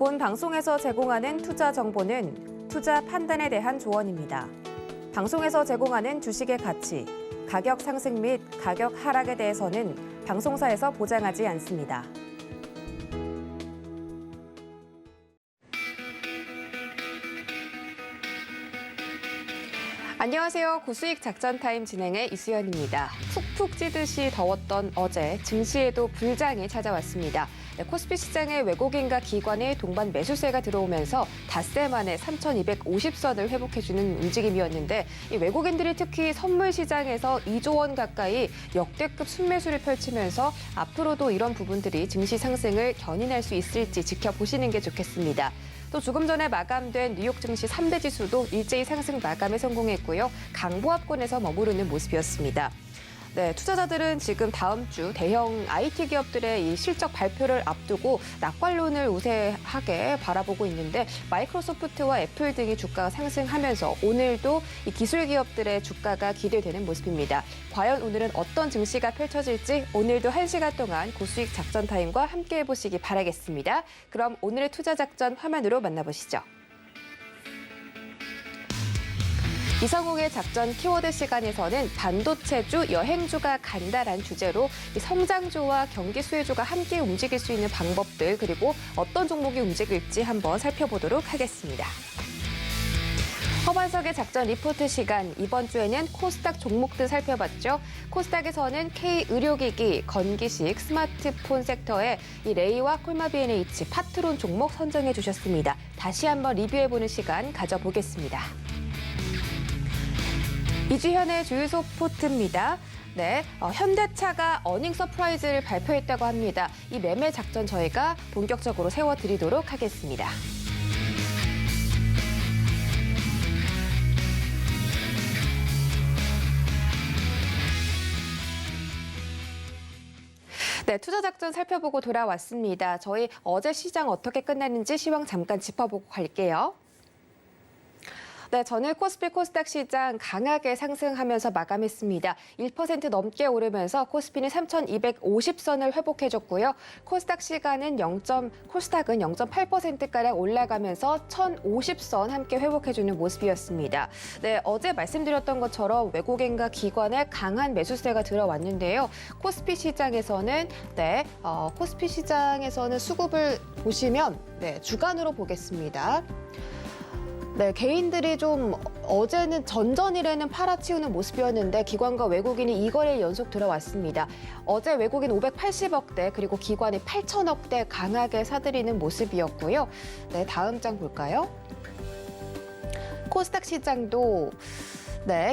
본 방송에서 제공하는 투자 정보는 투자 판단에 대한 조언입니다. 방송에서 제공하는 주식의 가치, 가격 상승 및 가격 하락에 대해서는 방송사에서 보장하지 않습니다. 안녕하세요. 고수익 작전타임 진행의 이수연입니다. 푹푹 찌듯이 더웠던 어제 증시에도 불장이 찾아왔습니다. 코스피 시장에 외국인과 기관의 동반 매수세가 들어오면서 닷새 만에 3,250선을 회복해주는 움직임이었는데 이 외국인들이 특히 선물 시장에서 2조 원 가까이 역대급 순매수를 펼치면서 앞으로도 이런 부분들이 증시 상승을 견인할 수 있을지 지켜보시는 게 좋겠습니다. 또 조금 전에 마감된 뉴욕 증시 3대 지수도 일제히 상승 마감에 성공했고요. 강보합권에서 머무르는 모습이었습니다. 네, 투자자들은 지금 다음 주 대형 IT 기업들의 이 실적 발표를 앞두고 낙관론을 우세하게 바라보고 있는데 마이크로소프트와 애플 등이 주가가 상승하면서 오늘도 이 기술 기업들의 주가가 기대되는 모습입니다. 과연 오늘은 어떤 증시가 펼쳐질지 오늘도 1시간 동안 고수익 작전 타임과 함께 해보시기 바라겠습니다. 그럼 오늘의 투자 작전 화면으로 만나보시죠. 이상욱의 작전 키워드 시간에서는 반도체주, 여행주가 간다란 주제로 성장주와 경기 수혜주가 함께 움직일 수 있는 방법들 그리고 어떤 종목이 움직일지 한번 살펴보도록 하겠습니다. 허반석의 작전 리포트 시간, 이번 주에는 코스닥 종목들 살펴봤죠. 코스닥에서는 K의료기기, 건기식, 스마트폰 섹터에 이 레이와 콜마 B&H, 파트론 종목 선정해 주셨습니다. 다시 한번 리뷰해보는 시간 가져보겠습니다. 이주현의 주유소 포트입니다. 네, 현대차가 어닝 서프라이즈를 발표했다고 합니다. 이 매매 작전 저희가 본격적으로 세워드리도록 하겠습니다. 네, 투자 작전 살펴보고 돌아왔습니다. 저희 어제 시장 어떻게 끝났는지 시황 잠깐 짚어보고 갈게요. 네, 전일 코스피 코스닥 시장 강하게 상승하면서 마감했습니다. 1% 넘게 오르면서 코스피는 3,250선을 회복해줬고요. 코스닥 시간은 코스닥은 0.8%가량 올라가면서 1,050선 함께 회복해주는 모습이었습니다. 네, 어제 말씀드렸던 것처럼 외국인과 기관의 강한 매수세가 들어왔는데요. 코스피 시장에서는 수급을 보시면 주간으로 보겠습니다. 네, 개인들이 좀 어제는 전전일에는 팔아치우는 모습이었는데 기관과 외국인이 2거래일 연속 들어왔습니다. 어제 외국인 580억대 그리고 기관이 8천억대 강하게 사들이는 모습이었고요. 네, 다음 장 볼까요? 코스닥 시장도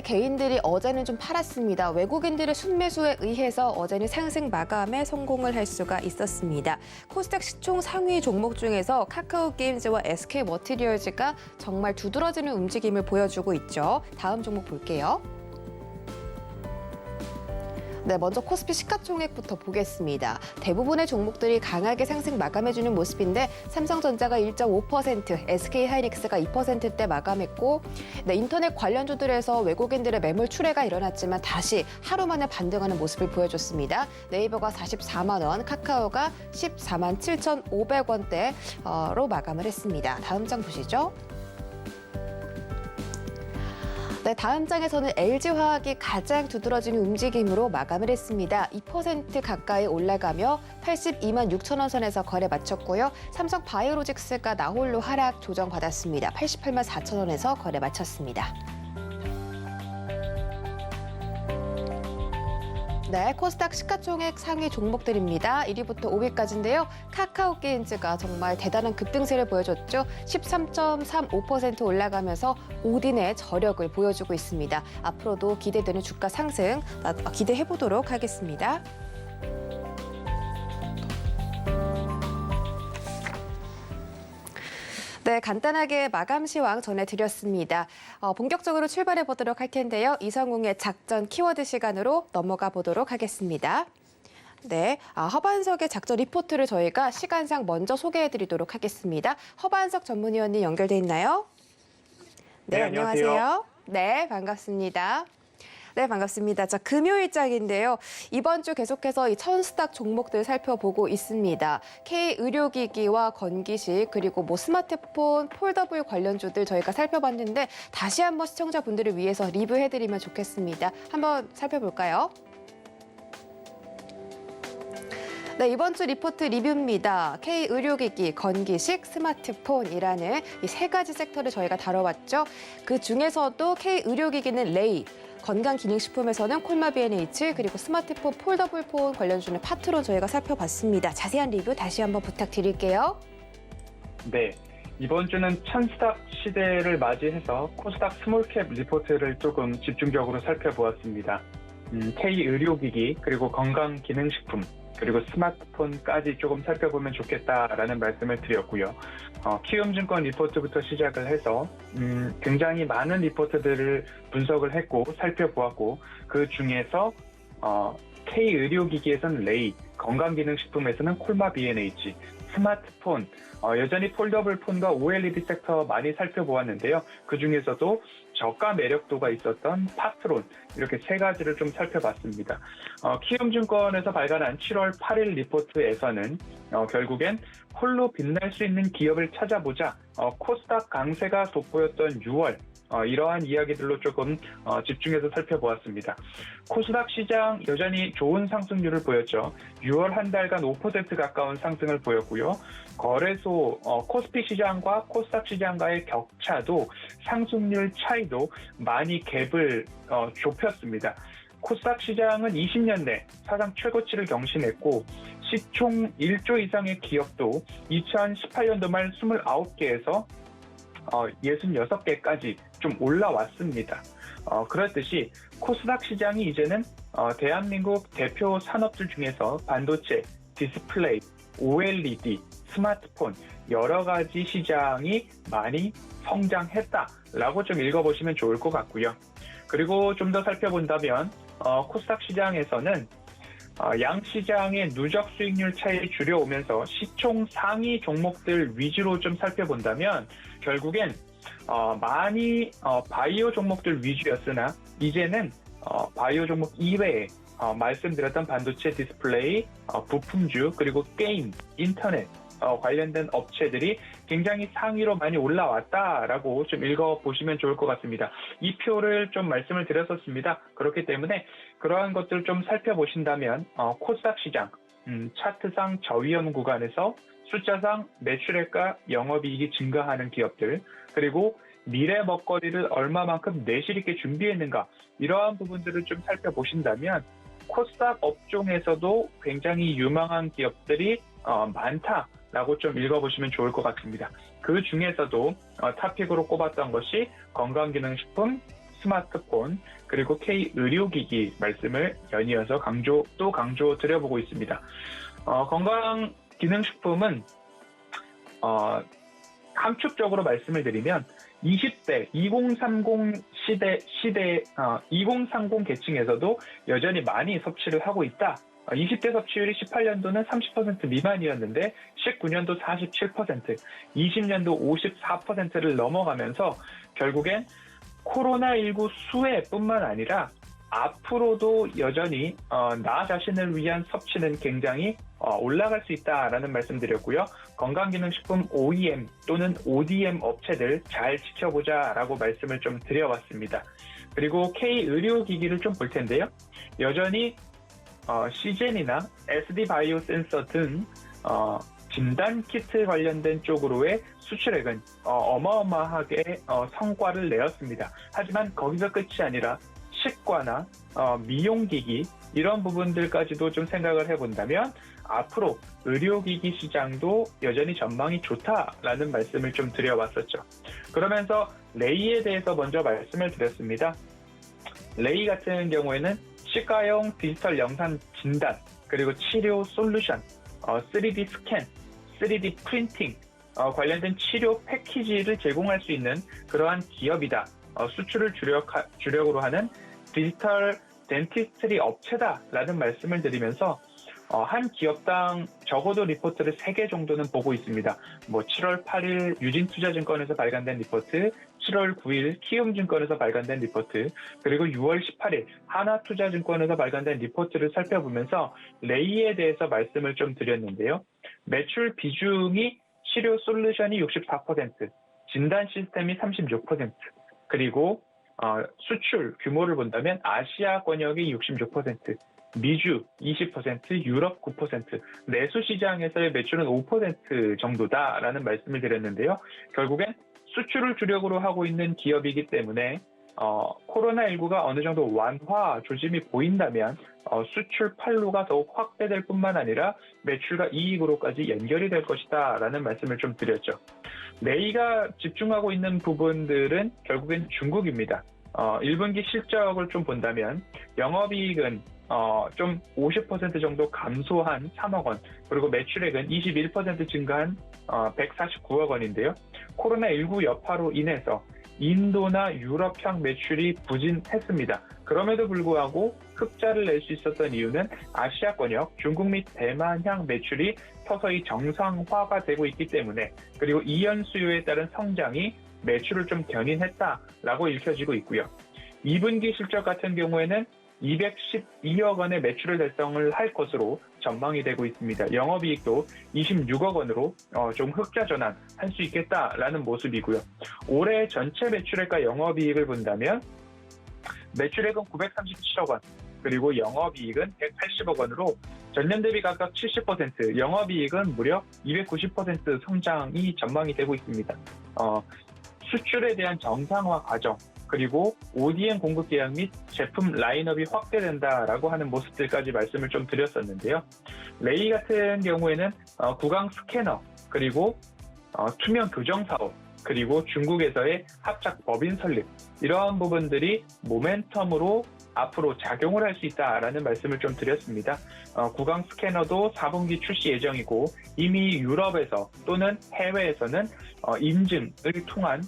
개인들이 어제는 좀 팔았습니다. 외국인들의 순매수에 의해서 어제는 상승 마감에 성공을 할 수가 있었습니다. 코스닥 시총 상위 종목 중에서 카카오게임즈와 SK머티리얼즈가 정말 두드러지는 움직임을 보여주고 있죠. 다음 종목 볼게요. 네, 먼저 코스피 시가총액부터 보겠습니다. 대부분의 종목들이 강하게 상승 마감해주는 모습인데 삼성전자가 1.5%, SK하이닉스가 2%대 마감했고 인터넷 관련주들에서 외국인들의 매물 출회가 일어났지만 다시 하루 만에 반등하는 모습을 보여줬습니다. 네이버가 44만 원, 카카오가 14만 7,500원대로 마감을 했습니다. 다음 장 보시죠. 네, 다음 장에서는 LG화학이 가장 두드러지는 움직임으로 마감을 했습니다. 2% 가까이 올라가며 82만 6천 원 선에서 거래 마쳤고요. 삼성바이오로직스가 나홀로 하락 조정받았습니다. 88만 4천 원에서 거래 마쳤습니다. 네, 코스닥 시가총액 상위 종목들입니다. 1위부터 5위까지인데요. 카카오게임즈가 정말 대단한 급등세를 보여줬죠. 13.35% 올라가면서 오딘의 저력을 보여주고 있습니다. 앞으로도 기대되는 주가 상승 기대해보도록 하겠습니다. 네, 간단하게 마감 시황 전해드렸습니다. 본격적으로 출발해 보도록 할 텐데요. 이성웅의 작전 키워드 시간으로 넘어가 보도록 하겠습니다. 네, 허반석의 작전 리포트를 저희가 시간상 먼저 소개해드리도록 하겠습니다. 허반석 전문위원님 연결돼 있나요? 네, 안녕하세요. 네, 반갑습니다. 네, 반갑습니다. 자, 금요일장인데요. 이번 주 계속해서 이 천스탁 종목들 살펴보고 있습니다. K의료기기와 건기식 그리고 뭐 스마트폰, 폴더블 관련주들 저희가 살펴봤는데 다시 한번 시청자분들을 위해서 리뷰해드리면 좋겠습니다. 한번 살펴볼까요? 네, 이번 주 리포트 리뷰입니다. K의료기기, 건기식, 스마트폰이라는 이 세 가지 섹터를 저희가 다뤄봤죠. 그 중에서도 K의료기기는 레이, 건강기능식품에서는 콜마 B&H, 그리고 스마트폰, 폴더블폰 관련주는 파트론 저희가 살펴봤습니다. 자세한 리뷰 다시 한번 부탁드릴게요. 네, 이번 주는 천스탁 시대를 맞이해서 코스닥 스몰캡 리포트를 조금 집중적으로 살펴보았습니다. K의료기기, 그리고 건강기능식품, 그리고 스마트폰까지 조금 살펴보면 좋겠다라는 말씀을 드렸고요. 키움증권 리포트부터 시작을 해서 굉장히 많은 리포트들을 분석을 했고 살펴보았고 그 중에서 K의료기기에서는 레이, 건강기능식품에서는 콜마 B&H, 스마트폰, 여전히 폴더블 폰과 OLED 섹터 많이 살펴보았는데요. 그 중에서도 저가 매력도가 있었던 파트론, 이렇게 세 가지를 좀 살펴봤습니다. 키움증권에서 발간한 7월 8일 리포트에서는 결국엔 홀로 빛날 수 있는 기업을 찾아보자, 코스닥 강세가 돋보였던 6월, 이러한 이야기들로 조금 집중해서 살펴보았습니다. 코스닥 시장 여전히 좋은 상승률을 보였죠. 6월 한 달간 5% 가까운 상승을 보였고요. 거래소 코스피 시장과 코스닥 시장과의 격차도 상승률 차이도 많이 갭을 좁혔습니다. 코스닥 시장은 20년 내 사상 최고치를 경신했고 시총 1조 이상의 기업도 2018년도 말 29개에서 66개까지 좀 올라왔습니다. 그렇듯이 코스닥 시장이 이제는 대한민국 대표 산업들 중에서 반도체, 디스플레이, OLED, 스마트폰 여러 가지 시장이 많이 성장했다라고 좀 읽어보시면 좋을 것 같고요. 그리고 좀 더 살펴본다면 코스닥 시장에서는 양 시장의 누적 수익률 차이를 줄여오면서 시총 상위 종목들 위주로 좀 살펴본다면 결국엔 많이 바이오 종목들 위주였으나 이제는 바이오 종목 이외에 말씀드렸던 반도체, 디스플레이, 부품주, 그리고 게임, 인터넷 관련된 업체들이 굉장히 상위로 많이 올라왔다라고 좀 읽어보시면 좋을 것 같습니다. 이 표를 좀 말씀을 드렸었습니다. 그렇기 때문에 그러한 것들을 좀 살펴보신다면 코스닥 시장, 차트상 저위험 구간에서 숫자상 매출액과 영업이익이 증가하는 기업들, 그리고 미래 먹거리를 얼마만큼 내실 있게 준비했는가, 이러한 부분들을 좀 살펴보신다면 코스닥 업종에서도 굉장히 유망한 기업들이 많다라고 좀 읽어보시면 좋을 것 같습니다. 그 중에서도 탑픽으로 꼽았던 것이 건강기능식품, 스마트폰, 그리고 K의료기기 말씀을 연이어서 강조 드려보고 있습니다. 건강기능식품은 함축적으로 말씀을 드리면 20대, 2030 2030 계층에서도 여전히 많이 섭취를 하고 있다. 20대 섭취율이 18년도는 30% 미만이었는데 19년도 47%, 20년도 54%를 넘어가면서 결국엔 코로나19 수혜뿐만 아니라 앞으로도 여전히 나 자신을 위한 섭취는 굉장히 올라갈 수 있다라는 말씀드렸고요. 건강기능식품 OEM 또는 ODM 업체들 잘 지켜보자라고 말씀을 좀 드려봤습니다. 그리고 K의료기기를 좀 볼 텐데요. 여전히 시젠이나 SD바이오 센서 등 진단키트 관련된 쪽으로의 수출액은 어마어마하게 성과를 내었습니다. 하지만 거기서 끝이 아니라 치과나 미용기기 이런 부분들까지도 좀 생각을 해본다면 앞으로 의료기기 시장도 여전히 전망이 좋다라는 말씀을 좀 드려봤었죠. 그러면서 레이에 대해서 먼저 말씀을 드렸습니다. 레이 같은 경우에는 치과용 디지털 영상 진단, 그리고 치료 솔루션, 3D 스캔, 3D 프린팅 관련된 치료 패키지를 제공할 수 있는 그러한 기업이다. 수출을 주력으로 하는 디지털 덴티스트리 업체다라는 말씀을 드리면서 한 기업당 적어도 리포트를 3개 정도는 보고 있습니다. 7월 8일 유진투자증권에서 발간된 리포트, 7월 9일 키움증권에서 발간된 리포트, 그리고 6월 18일 하나투자증권에서 발간된 리포트를 살펴보면서 레이에 대해서 말씀을 좀 드렸는데요. 매출 비중이 치료 솔루션이 64%, 진단 시스템이 36%, 그리고 수출 규모를 본다면 아시아 권역이 66%, 미주 20%, 유럽 9%, 내수 시장에서의 매출은 5% 정도다라는 말씀을 드렸는데요. 결국엔 수출을 주력으로 하고 있는 기업이기 때문에 코로나19가 어느 정도 완화 조짐이 보인다면 수출 판로가 더욱 확대될 뿐만 아니라 매출과 이익으로까지 연결이 될 것이다 라는 말씀을 좀 드렸죠. 레이가 집중하고 있는 부분들은 결국엔 중국입니다. 1분기 실적을 좀 본다면 영업이익은 좀 50% 정도 감소한 3억 원, 그리고 매출액은 21% 증가한 149억 원인데요. 코로나19 여파로 인해서 인도나 유럽향 매출이 부진했습니다. 그럼에도 불구하고 흑자를 낼 수 있었던 이유는 아시아권역, 중국 및 대만향 매출이 서서히 정상화가 되고 있기 때문에, 그리고 이연 수요에 따른 성장이 매출을 좀 견인했다라고 읽혀지고 있고요. 2분기 실적 같은 경우에는 212억 원의 매출을 달성을 할 것으로 전망이 되고 있습니다. 영업이익도 26억 원으로 좀 흑자 전환할 수 있겠다라는 모습이고요. 올해 전체 매출액과 영업이익을 본다면 매출액은 937억 원, 그리고 영업이익은 180억 원으로 전년 대비 각각 70%, 영업이익은 무려 290% 성장이 전망이 되고 있습니다. 수출에 대한 정상화 과정, 그리고 ODM 공급 계약 및 제품 라인업이 확대된다라고 하는 모습들까지 말씀을 좀 드렸었는데요. 레이 같은 경우에는 구강 스캐너, 그리고 투명 교정 사업, 그리고 중국에서의 합작 법인 설립, 이러한 부분들이 모멘텀으로 앞으로 작용을 할 수 있다라는 말씀을 좀 드렸습니다. 구강 스캐너도 4분기 출시 예정이고, 이미 유럽에서 또는 해외에서는 인증을 통한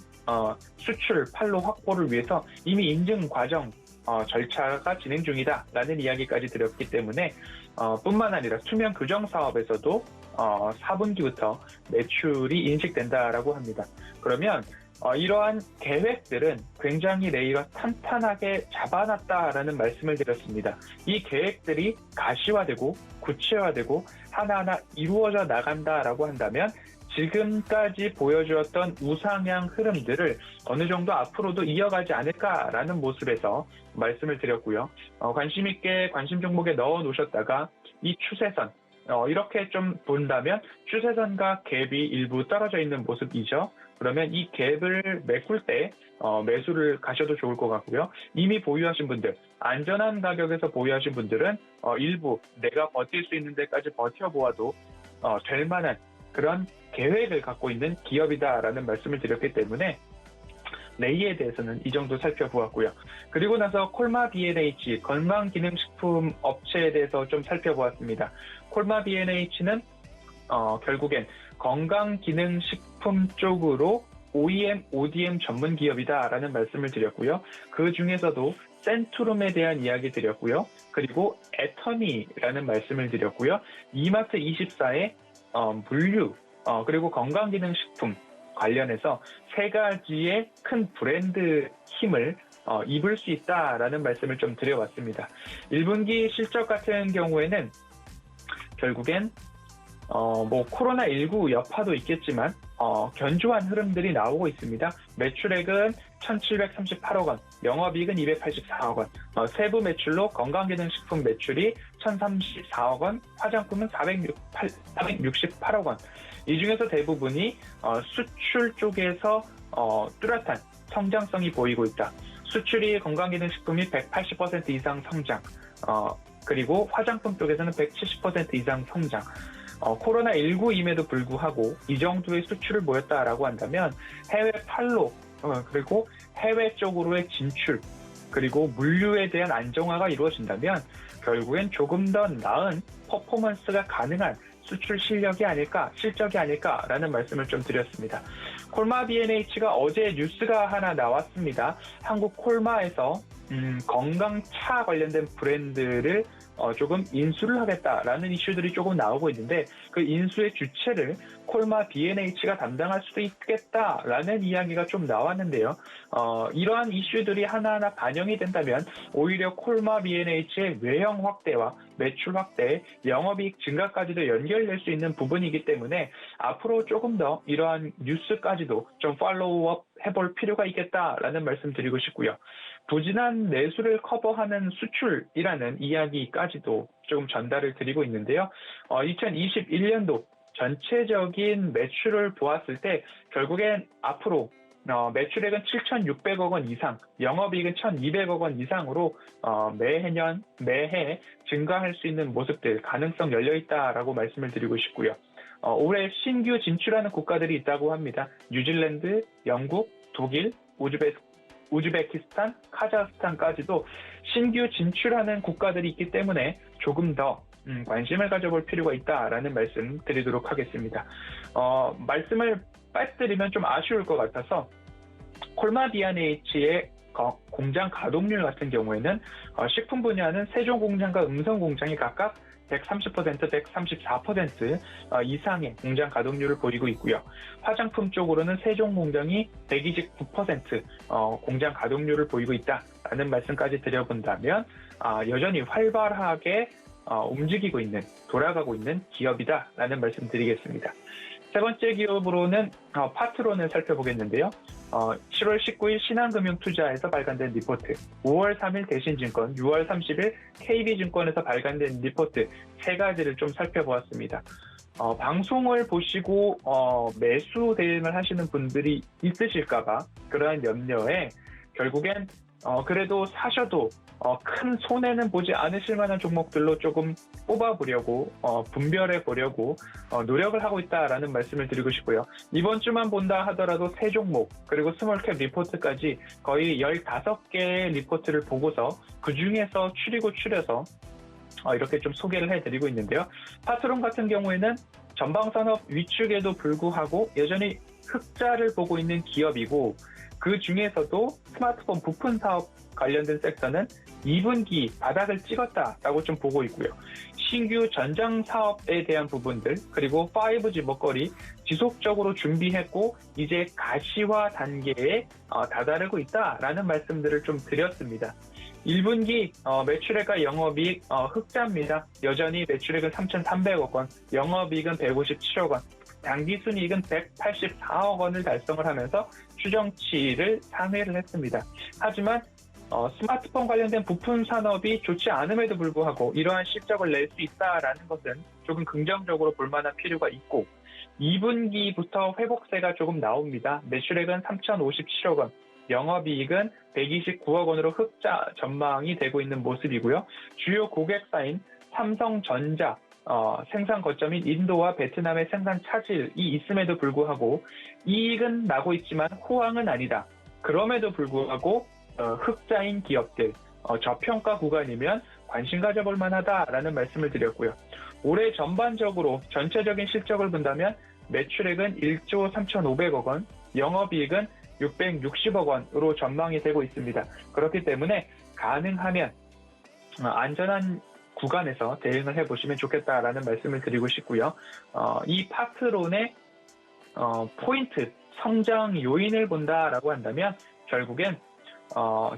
수출 판로 확보를 위해서 이미 인증 과정 절차가 진행 중이다라는 이야기까지 드렸기 때문에 뿐만 아니라 투명 교정 사업에서도 4분기부터 매출이 인식된다라고 합니다. 그러면 이러한 계획들은 굉장히 레이가 탄탄하게 잡아놨다라는 말씀을 드렸습니다. 이 계획들이 가시화되고 구체화되고 하나하나 이루어져 나간다라고 한다면 지금까지 보여주었던 우상향 흐름들을 어느 정도 앞으로도 이어가지 않을까라는 모습에서 말씀을 드렸고요. 관심 있게 관심 종목에 넣어 놓으셨다가 이 추세선, 이렇게 좀 본다면 추세선과 갭이 일부 떨어져 있는 모습이죠. 그러면 이 갭을 메꿀 때 매수를 가셔도 좋을 것 같고요. 이미 보유하신 분들, 안전한 가격에서 보유하신 분들은 일부 내가 버틸 수 있는 데까지 버텨보아도 될 만한 그런 계획을 갖고 있는 기업이다라는 말씀을 드렸기 때문에 레이에 대해서는 이 정도 살펴보았고요. 그리고 나서 콜마 B&H 건강기능식품 업체에 대해서 좀 살펴보았습니다. 콜마 B&H는 결국엔 건강기능식품 쪽으로 OEM, ODM 전문 기업이다라는 말씀을 드렸고요. 그 중에서도 센트룸에 대한 이야기 드렸고요. 그리고 애터니라는 말씀을 드렸고요. 이마트24의 물류, 그리고 건강기능식품 관련해서 세 가지의 큰 브랜드 힘을 입을 수 있다라는 말씀을 좀 드려봤습니다. 1분기 실적 같은 경우에는 결국엔 코로나19 여파도 있겠지만 견조한 흐름들이 나오고 있습니다. 매출액은 1,738억 원, 영업이익은 284억 원, 세부 매출로 건강기능식품 매출이 1,034억 원, 화장품은 468억 원. 이 중에서 대부분이 수출 쪽에서 뚜렷한 성장성이 보이고 있다. 수출이 건강기능식품이 180% 이상 성장, 그리고 화장품 쪽에서는 170% 이상 성장. 코로나19임에도 불구하고 이 정도의 수출을 보였다라고 한다면 해외 판로, 그리고 해외 쪽으로의 진출, 그리고 물류에 대한 안정화가 이루어진다면 결국엔 조금 더 나은 퍼포먼스가 가능한 수출 실력이 아닐까, 실적이 아닐까라는 말씀을 좀 드렸습니다. 콜마 B&H가 어제 뉴스가 하나 나왔습니다. 한국 콜마에서 건강차 관련된 브랜드를 조금 인수를 하겠다라는 이슈들이 조금 나오고 있는데 그 인수의 주체를 콜마 B&H가 담당할 수도 있겠다라는 이야기가 좀 나왔는데요. 이러한 이슈들이 하나하나 반영이 된다면 오히려 콜마 B&H의 외형 확대와 매출 확대, 영업이익 증가까지도 연결될 수 있는 부분이기 때문에 앞으로 조금 더 이러한 뉴스까지도 좀 팔로우업 해볼 필요가 있겠다라는 말씀 드리고 싶고요. 부진한 내수를 커버하는 수출이라는 이야기까지도 조금 전달을 드리고 있는데요. 2021년도 전체적인 매출을 보았을 때 결국엔 앞으로 매출액은 7,600억 원 이상, 영업이익은 1,200억 원 이상으로 매해 증가할 수 있는 모습들, 가능성 열려있다라고 말씀을 드리고 싶고요. 올해 신규 진출하는 국가들이 있다고 합니다. 뉴질랜드, 영국, 독일, 우즈베키스탄, 카자흐스탄까지도 신규 진출하는 국가들이 있기 때문에 조금 더 관심을 가져볼 필요가 있다라는 말씀 드리도록 하겠습니다. 말씀을 빠뜨리면 좀 아쉬울 것 같아서 콜마 B&H의 공장 가동률 같은 경우에는 식품 분야는 세종 공장과 음성 공장이 각각 130%, 134% 이상의 공장 가동률을 보이고 있고요. 화장품 쪽으로는 세종 공장이 129% 공장 가동률을 보이고 있다라는 말씀까지 드려본다면 여전히 활발하게 움직이고 있는, 돌아가고 있는 기업이다라는 말씀 드리겠습니다. 세 번째 기업으로는 파트론을 살펴보겠는데요. 7월 19일 신한금융투자에서 발간된 리포트, 5월 3일 대신증권, 6월 30일 KB증권에서 발간된 리포트 세 가지를 좀 살펴보았습니다. 방송을 보시고 매수 대응을 하시는 분들이 있으실까봐 그러한 염려에 결국엔 그래도 사셔도 큰 손해는 보지 않으실 만한 종목들로 조금 뽑아보려고 분별해 보려고 노력을 하고 있다라는 말씀을 드리고 싶고요. 이번 주만 본다 하더라도 세 종목 그리고 스몰캡 리포트까지 거의 15개의 리포트를 보고서 그 중에서 추려서 이렇게 좀 소개를 해드리고 있는데요. 파트론 같은 경우에는 전방산업 위축에도 불구하고 여전히 흑자를 보고 있는 기업이고 그 중에서도 스마트폰 부품 사업 관련된 섹터는 2분기 바닥을 찍었다라고 좀 보고 있고요. 신규 전장 사업에 대한 부분들 그리고 5G 먹거리 지속적으로 준비했고 이제 가시화 단계에 다다르고 있다라는 말씀들을 좀 드렸습니다. 1분기 매출액과 영업이익 흑자입니다. 여전히 매출액은 3,300억 원, 영업이익은 157억 원, 당기순이익은 184억 원을 달성을 하면서 추정치를 상회를 했습니다. 하지만 스마트폰 관련된 부품 산업이 좋지 않음에도 불구하고 이러한 실적을 낼 수 있다라는 것은 조금 긍정적으로 볼 만한 필요가 있고 2분기부터 회복세가 조금 나옵니다. 매출액은 3,057억 원, 영업이익은 129억 원으로 흑자 전망이 되고 있는 모습이고요. 주요 고객사인 삼성전자, 생산 거점인 인도와 베트남의 생산 차질이 있음에도 불구하고 이익은 나고 있지만 호황은 아니다. 그럼에도 불구하고 흑자인 기업들, 저평가 구간이면 관심 가져볼 만하다라는 말씀을 드렸고요. 올해 전반적으로 전체적인 실적을 본다면 매출액은 1조 3,500억 원, 영업이익은 660억 원으로 전망이 되고 있습니다. 그렇기 때문에 가능하면 안전한 구간에서 대응을 해보시면 좋겠다라는 말씀을 드리고 싶고요. 이 파트론의 포인트, 성장 요인을 본다라고 한다면 결국엔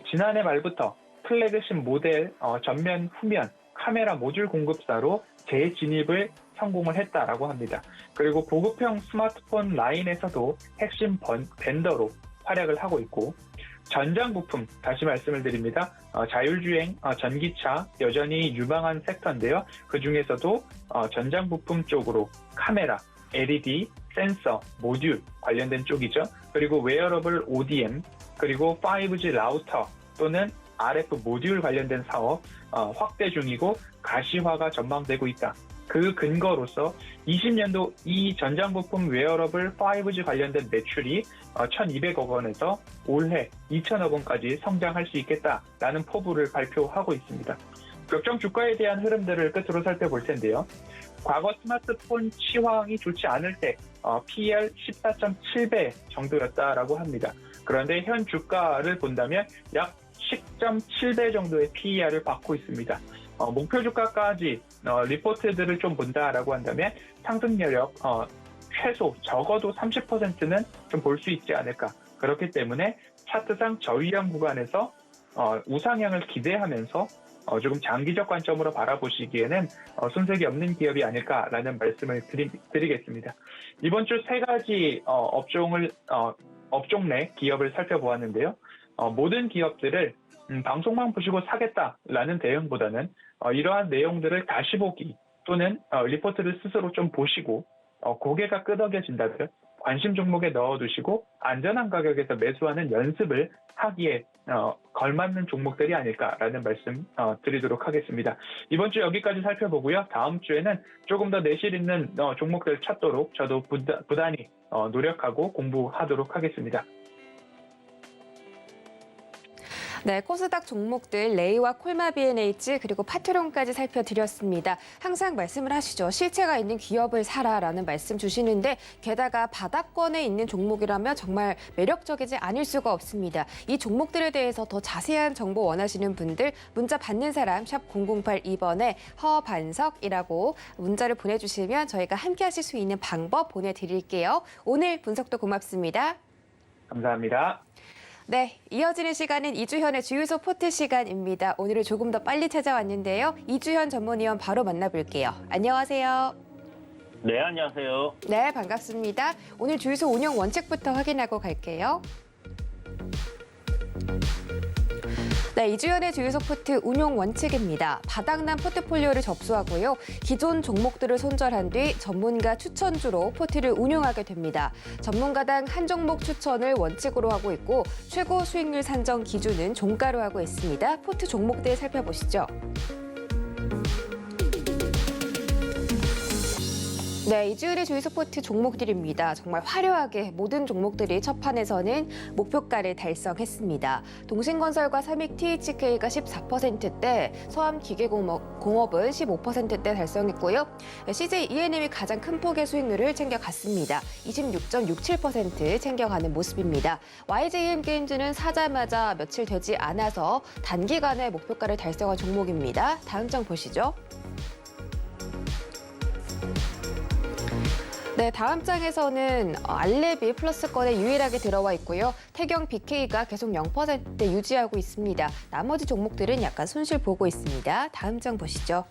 지난해 말부터 플래그십 모델 전면, 후면 카메라 모듈 공급사로 재진입을 성공을 했다라고 합니다. 그리고 보급형 스마트폰 라인에서도 핵심 벤더로 활약을 하고 있고 전장 부품, 다시 말씀을 드립니다. 자율주행, 전기차 여전히 유망한 섹터인데요. 그 중에서도 전장 부품 쪽으로 카메라, LED, 센서, 모듈 관련된 쪽이죠. 그리고 웨어러블 ODM, 그리고 5G 라우터 또는 RF 모듈 관련된 사업 확대 중이고 가시화가 전망되고 있다. 그 근거로서 20년도 이 전장 부품 웨어러블 5G 관련된 매출이 1,200억 원에서 올해 2,000억 원까지 성장할 수 있겠다라는 포부를 발표하고 있습니다. 각종 주가에 대한 흐름들을 끝으로 살펴볼 텐데요. 과거 스마트폰 시황이 좋지 않을 때 PER 14.7배 정도였다라고 합니다. 그런데 현 주가를 본다면 약 10.7배 정도의 PER을 받고 있습니다. 목표 주가까지 리포트들을 좀 본다라고 한다면 상승 여력 최소 적어도 30%는 좀 볼 수 있지 않을까. 그렇기 때문에 차트상 저위험 구간에서 우상향을 기대하면서 조금 장기적 관점으로 바라보시기에는 손색이 없는 기업이 아닐까라는 말씀을 드리겠습니다. 이번 주 세 가지 업종 내 기업을 살펴보았는데요. 모든 기업들을 방송만 보시고 사겠다라는 대응보다는 이러한 내용들을 다시 보기 또는 리포트를 스스로 좀 보시고 고개가 끄덕여진다면 관심 종목에 넣어두시고 안전한 가격에서 매수하는 연습을 하기에 걸맞는 종목들이 아닐까라는 말씀 드리도록 하겠습니다. 이번 주 여기까지 살펴보고요. 다음 주에는 조금 더 내실 있는 종목들 찾도록 저도 부단히 노력하고 공부하도록 하겠습니다. 네, 코스닥 종목들 레이와 콜마 B&H 그리고 파트론까지 살펴드렸습니다. 항상 말씀을 하시죠. 실체가 있는 기업을 사라라는 말씀 주시는데 게다가 바닥권에 있는 종목이라면 정말 매력적이지 않을 수가 없습니다. 이 종목들에 대해서 더 자세한 정보 원하시는 분들 문자 받는 사람 샵 0082번에 허반석이라고 문자를 보내주시면 저희가 함께 하실 수 있는 방법 보내드릴게요. 오늘 분석도 고맙습니다. 감사합니다. 네, 이어지는 시간은 이주현의 주유소 포트 시간입니다. 오늘은 조금 더 빨리 찾아왔는데요. 이주현 전문위원 바로 만나볼게요. 안녕하세요. 네, 안녕하세요. 네, 반갑습니다. 오늘 주유소 운영 원칙부터 확인하고 갈게요. 네, 이주연의 주유소 포트 운용 원칙입니다. 바닥난 포트폴리오를 접수하고요. 기존 종목들을 손절한 뒤 전문가 추천주로 포트를 운용하게 됩니다. 전문가당 한 종목 추천을 원칙으로 하고 있고 최고 수익률 산정 기준은 종가로 하고 있습니다. 포트 종목들 살펴보시죠. 네, 이주일의 주유소 포트 종목들입니다. 정말 화려하게 모든 종목들이 첫 판에서는 목표가를 달성했습니다. 동신건설과 삼익 THK가 14%대, 서암기계공업은 15%대 달성했고요. CJ E&M이 가장 큰 폭의 수익률을 챙겨갔습니다. 26.67% 챙겨가는 모습입니다. YJM 게임즈는 사자마자 며칠 되지 않아서 단기간에 목표가를 달성한 종목입니다. 다음 장 보시죠. 네, 다음 장에서는 알레비 플러스권에 유일하게 들어와 있고요. 태경 BK가 계속 0%대 유지하고 있습니다. 나머지 종목들은 약간 손실 보고 있습니다. 다음 장 보시죠.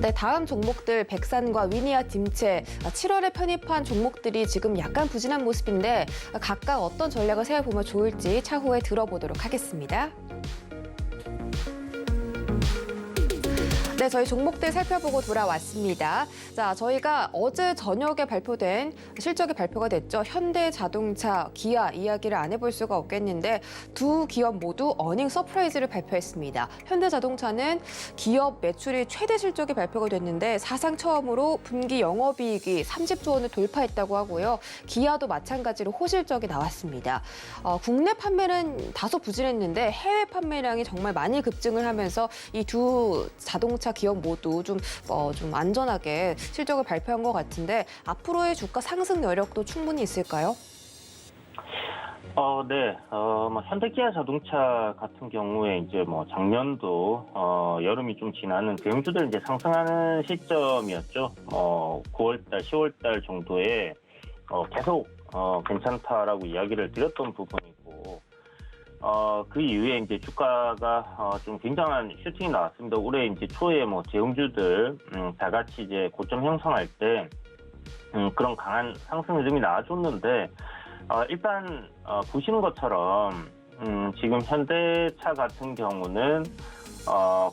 네, 다음 종목들 백산과 위니아 딤체 7월에 편입한 종목들이 지금 약간 부진한 모습인데 각각 어떤 전략을 세워보면 좋을지 차후에 들어보도록 하겠습니다. 네, 저희 종목들 살펴보고 돌아왔습니다. 자, 저희가 어제 저녁에 발표된 실적이 발표가 됐죠. 현대자동차, 기아 이야기를 안 해볼 수가 없겠는데 두 기업 모두 어닝 서프라이즈를 발표했습니다. 현대자동차는 기업 매출이 최대 실적이 발표가 됐는데 사상 처음으로 분기 영업이익이 30조 원을 돌파했다고 하고요. 기아도 마찬가지로 호실적이 나왔습니다. 국내 판매는 다소 부진했는데 해외 판매량이 정말 많이 급증을 하면서 이 두 자동차 기업 모두 좀 안전하게 실적을 발표한 것 같은데 앞으로의 주가 상승 여력도 충분히 있을까요? 네. 현대기아 자동차 같은 경우에 이제 작년도 여름이 좀 지나는 대형주들 이제 상승하는 시점이었죠. 9월달, 10월달 정도에 계속 괜찮다라고 이야기를 드렸던 부분이고. 그 이후에 이제 주가가 좀 굉장한 슈팅이 나왔습니다. 올해 이제 초에 대형주들 다 같이 이제 고점 형성할 때 그런 강한 상승 흐름이 나와줬는데 일단 보시는 것처럼 지금 현대차 같은 경우는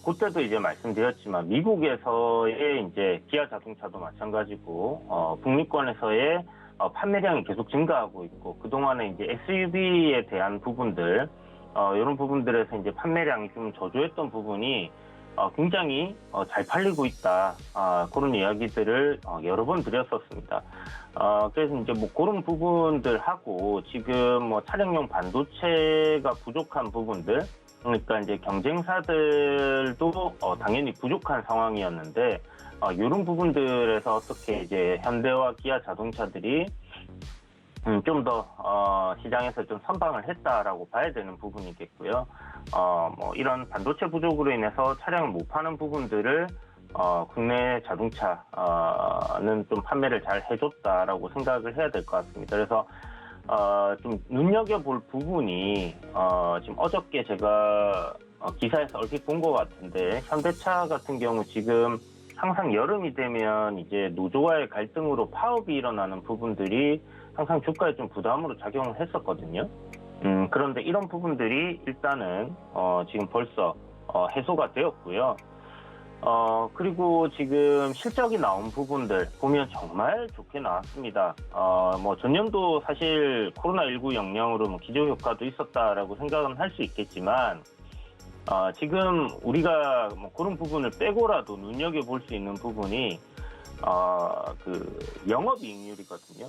그때도 이제 말씀드렸지만 미국에서의 이제 기아 자동차도 마찬가지고 북미권에서의 판매량이 계속 증가하고 있고 그동안에 이제 SUV에 대한 부분들 이런 부분들에서 이제 판매량이 좀 저조했던 부분이 굉장히 잘 팔리고 있다. 그런 이야기들을 여러 번 드렸었습니다. 그래서 이제 그런 부분들하고 지금 차량용 반도체가 부족한 부분들 그러니까 이제 경쟁사들도 당연히 부족한 상황이었는데 이런 부분들에서 어떻게 이제 현대와 기아 자동차들이 좀 더 시장에서 좀 선방을 했다라고 봐야 되는 부분이겠고요. 뭐 이런 반도체 부족으로 인해서 차량을 못 파는 부분들을 국내 자동차는 좀 판매를 잘 해줬다라고 생각을 해야 될 것 같습니다. 그래서 좀 눈여겨볼 부분이 지금 어저께 제가 기사에서 얼핏 본 것 같은데 현대차 같은 경우 지금 항상 여름이 되면 이제 노조와의 갈등으로 파업이 일어나는 부분들이 항상 주가에 좀 부담으로 작용을 했었거든요. 그런데 이런 부분들이 일단은 지금 벌써 해소가 되었고요. 그리고 지금 실적이 나온 부분들 보면 정말 좋게 나왔습니다. 뭐 전년도 사실 코로나19 영향으로 뭐 기저효과도 있었다라고 생각은 할 수 있겠지만, 지금 우리가 뭐 그런 부분을 빼고라도 눈여겨볼 수 있는 부분이 그 영업이익률이거든요.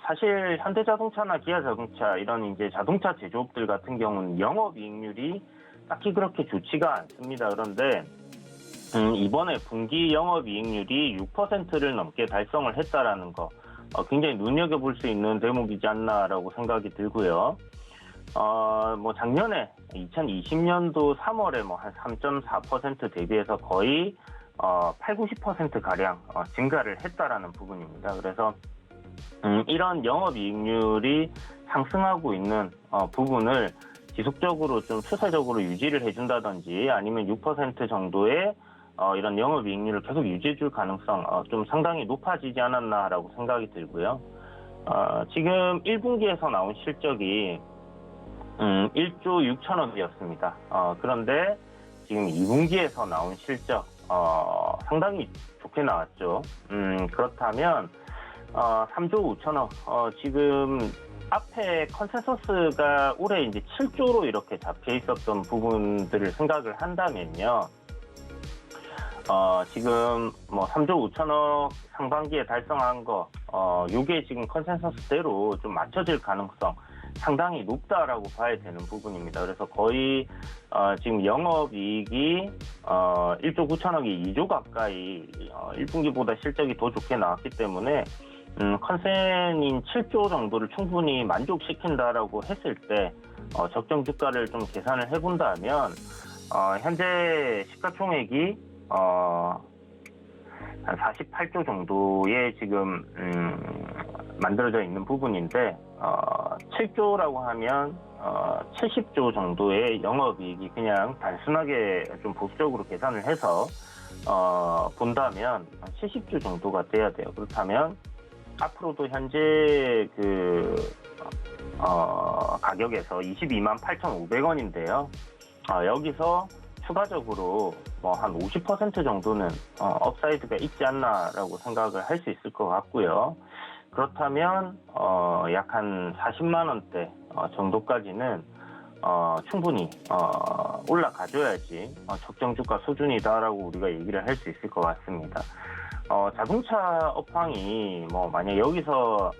사실 현대자동차나 기아자동차 이런 이제 자동차 제조업들 같은 경우는 영업이익률이 딱히 그렇게 좋지가 않습니다. 그런데 이번에 분기 영업이익률이 6%를 넘게 달성을 했다라는 거 굉장히 눈여겨볼 수 있는 대목이지 않나라고 생각이 들고요. 뭐 작년에 2020년도 3월에 뭐 한 3.4% 대비해서 거의 80~90% 가량 증가를 했다라는 부분입니다. 그래서 이런 영업이익률이 상승하고 있는 부분을 지속적으로 좀 추세적으로 유지를 해준다든지 아니면 6% 정도의 이런 영업이익률을 계속 유지해줄 가능성 좀 상당히 높아지지 않았나라고 생각이 들고요. 지금 1분기에서 나온 실적이 1조 6천억이었습니다. 그런데 지금 2분기에서 나온 실적 상당히 좋게 나왔죠. 그렇다면 3조 5천억 지금 앞에 컨센서스가 올해 이제 7조로 이렇게 잡혀 있었던 부분들을 생각을 한다면요. 지금 뭐 3조 5천억 상반기에 달성한 거, 요게 지금 컨센서스대로 좀 맞춰질 가능성 상당히 높다라고 봐야 되는 부분입니다. 그래서 거의 지금 영업이익이 1조 9천억이 2조 가까이 1분기보다 실적이 더 좋게 나왔기 때문에 컨센인 7조 정도를 충분히 만족시킨다라고 했을 때 적정 주가를 좀 계산을 해본다면 현재 시가총액이 한 48조 정도의 지금 만들어져 있는 부분인데 7조라고 하면 70조 정도의 영업이익이 그냥 단순하게 좀 보수적으로 계산을 해서 본다면 70조 정도가 돼야 돼요. 그렇다면 앞으로도 현재 그 가격에서 22만 8,500원인데요. 여기서 추가적으로 뭐 한 50% 정도는 업사이드가 있지 않나라고 생각을 할 수 있을 것 같고요. 그렇다면 약 한 40만 원대 정도까지는 충분히 올라가줘야지 적정 주가 수준이다라고 우리가 얘기를 할 수 있을 것 같습니다. 자동차 업황이 뭐 만약 여기서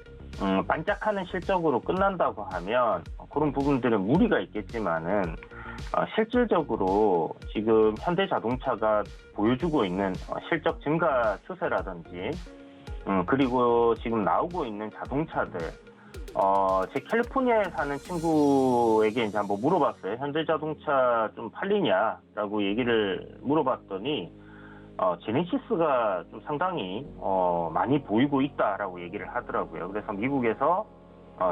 반짝하는 실적으로 끝난다고 하면 그런 부분들은 무리가 있겠지만은 실질적으로 지금 현대자동차가 보여주고 있는 실적 증가 추세라든지 그리고 지금 나오고 있는 자동차들 제 캘리포니아에 사는 친구에게 이제 한번 물어봤어요. 현대자동차 좀 팔리냐라고 얘기를 물어봤더니 제네시스가 좀 상당히 많이 보이고 있다라고 얘기를 하더라고요. 그래서 미국에서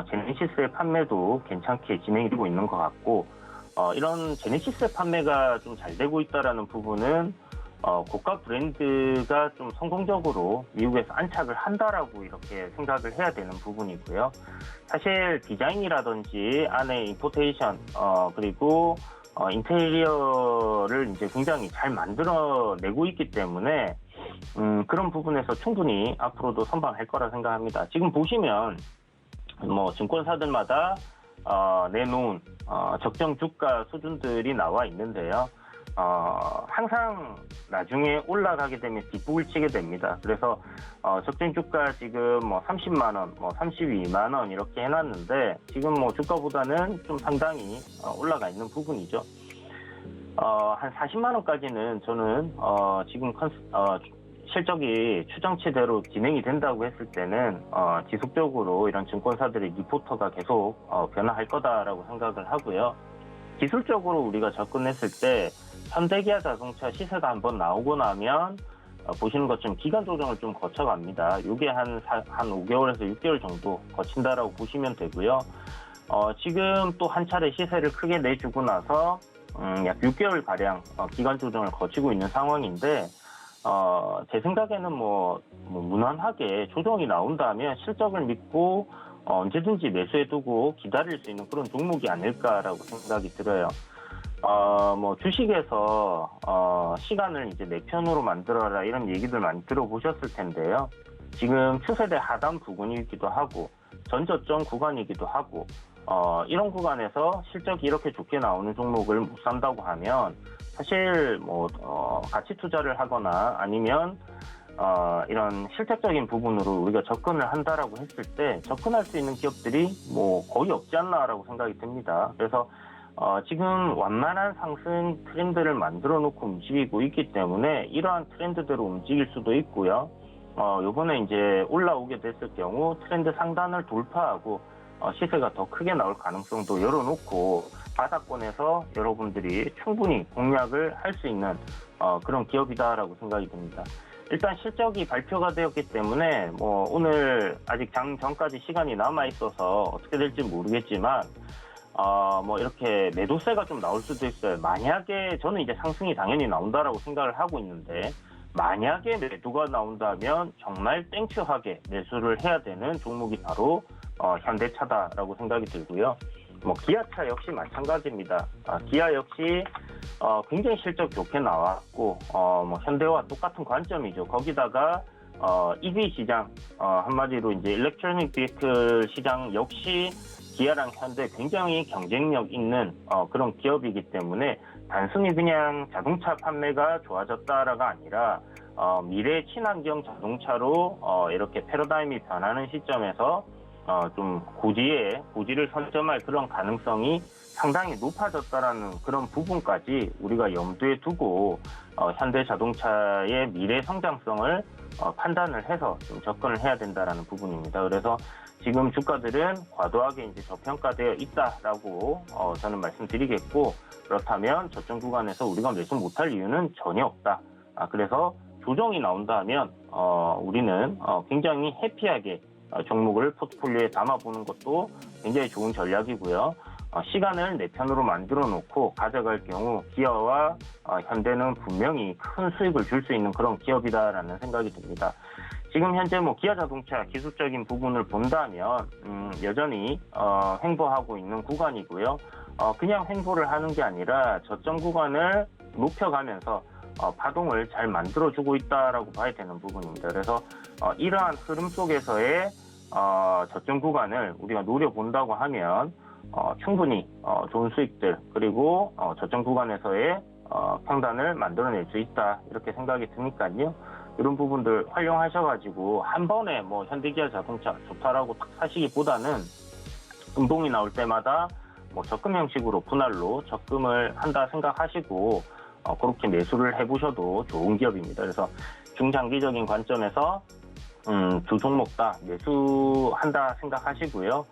제네시스의 판매도 괜찮게 진행이 되고 있는 것 같고 이런 제네시스의 판매가 좀 잘 되고 있다라는 부분은 고가 브랜드가 좀 성공적으로 미국에서 안착을 한다라고 이렇게 생각을 해야 되는 부분이고요. 사실 디자인이라든지 안에 임포테이션 그리고 인테리어를 이제 굉장히 잘 만들어내고 있기 때문에 그런 부분에서 충분히 앞으로도 선방할 거라 생각합니다. 지금 보시면 뭐 증권사들마다 내놓은 적정 주가 수준들이 나와 있는데요. 항상 나중에 올라가게 되면 뒷북을 치게 됩니다. 그래서 적정 주가 지금 뭐 30만 원, 뭐 32만 원 이렇게 해놨는데 지금 뭐 주가보다는 좀 상당히 올라가 있는 부분이죠. 한 40만 원까지는 저는 지금 실적이 추정치대로 진행이 된다고 했을 때는 지속적으로 이런 증권사들의 리포터가 계속 변화할 거다라고 생각을 하고요. 기술적으로 우리가 접근했을 때 현대기아 자동차 시세가 한번 나오고 나면 보시는 것처럼 기간 조정을 좀 거쳐갑니다. 이게 한 5개월에서 6개월 정도 거친다라고 보시면 되고요. 지금 또 한 차례 시세를 크게 내주고 나서 약 6개월 가량 기간 조정을 거치고 있는 상황인데 제 생각에는 무난하게 조정이 나온다면 실적을 믿고 언제든지 매수해두고 기다릴 수 있는 그런 종목이 아닐까라고 생각이 들어요. 주식에서 시간을 이제 내 편으로 만들어라 이런 얘기들 많이 들어보셨을 텐데요. 지금 추세대 하단 부근이기도 하고 전저점 구간이기도 하고 이런 구간에서 실적이 이렇게 좋게 나오는 종목을 못 산다고 하면 사실 가치 투자를 하거나 아니면 이런 실질적인 부분으로 우리가 접근을 한다라고 했을 때 접근할 수 있는 기업들이 거의 없지 않나라고 생각이 듭니다. 그래서 지금 완만한 상승 트렌드를 만들어 놓고 움직이고 있기 때문에 이러한 트렌드대로 움직일 수도 있고요. 요번에 이제 올라오게 됐을 경우 트렌드 상단을 돌파하고 시세가 더 크게 나올 가능성도 열어놓고 바닥권에서 여러분들이 충분히 공략을 할 수 있는 그런 기업이다라고 생각이 듭니다. 일단 실적이 발표가 되었기 때문에 오늘 아직 장 전까지 시간이 남아 있어서 어떻게 될지 모르겠지만 이렇게 매도세가 좀 나올 수도 있어요. 만약에 저는 이제 상승이 당연히 나온다라고 생각을 하고 있는데 만약에 매도가 나온다면 정말 땡큐하게 매수를 해야 되는 종목이 바로 현대차다라고 생각이 들고요. 기아차 역시 마찬가지입니다. 기아 역시 굉장히 실적 좋게 나왔고 현대와 똑같은 관점이죠. 거기다가 EV 시장 한마디로 이제 일렉트로닉 비클 시장 역시 기아랑 현대 굉장히 경쟁력 있는 그런 기업이기 때문에 단순히 그냥 자동차 판매가 좋아졌다라가 아니라 미래 친환경 자동차로 이렇게 패러다임이 변하는 시점에서 좀 고지를 선점할 그런 가능성이 상당히 높아졌다라는 그런 부분까지 우리가 염두에 두고 현대자동차의 미래 성장성을 판단을 해서 좀 접근을 해야 된다라는 부분입니다. 그래서 지금 주가들은 과도하게 이제 저평가되어 있다라고 저는 말씀드리겠고 그렇다면 저점 구간에서 우리가 매수 못할 이유는 전혀 없다. 그래서 조정이 나온다면 우리는 굉장히 해피하게 종목을 포트폴리오에 담아보는 것도 굉장히 좋은 전략이고요. 시간을 내 편으로 만들어 놓고 가져갈 경우 기아와 현대는 분명히 큰 수익을 줄 수 있는 그런 기업이다라는 생각이 듭니다. 지금 현재 기아 자동차 기술적인 부분을 본다면 여전히 횡보하고 있는 구간이고요. 그냥 횡보를 하는 게 아니라 저점 구간을 높여가면서 파동을 잘 만들어주고 있다라고 봐야 되는 부분입니다. 그래서 이러한 흐름 속에서의 저점 구간을 우리가 노려본다고 하면 충분히 좋은 수익들 그리고 저점 구간에서의 평단을 만들어낼 수 있다 이렇게 생각이 드니까요. 이런 부분들 활용하셔가지고 한 번에 현대기아 자동차 좋다라고 딱 사시기보다는 운동이 나올 때마다 적금 형식으로 분할로 적금을 한다 생각하시고 그렇게 매수를 해보셔도 좋은 기업입니다. 그래서 중장기적인 관점에서 두 종목 다 매수한다 생각하시고요.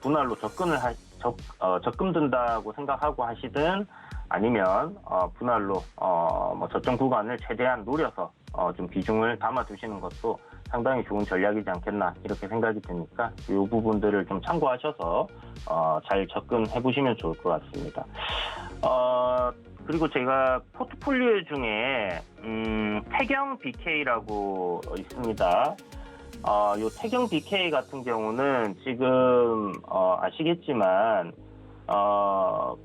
분할로 적금 든다고 생각하고 하시든 아니면 분할로 저점 구간을 최대한 노려서 좀 비중을 담아 두시는 것도 상당히 좋은 전략이지 않겠나 이렇게 생각이 드니까 이 부분들을 좀 참고하셔서 잘 접근해 보시면 좋을 것 같습니다. 그리고 제가 포트폴리오 중에 태경 BK라고 있습니다. 요 태경 BK 같은 경우는 지금 아시겠지만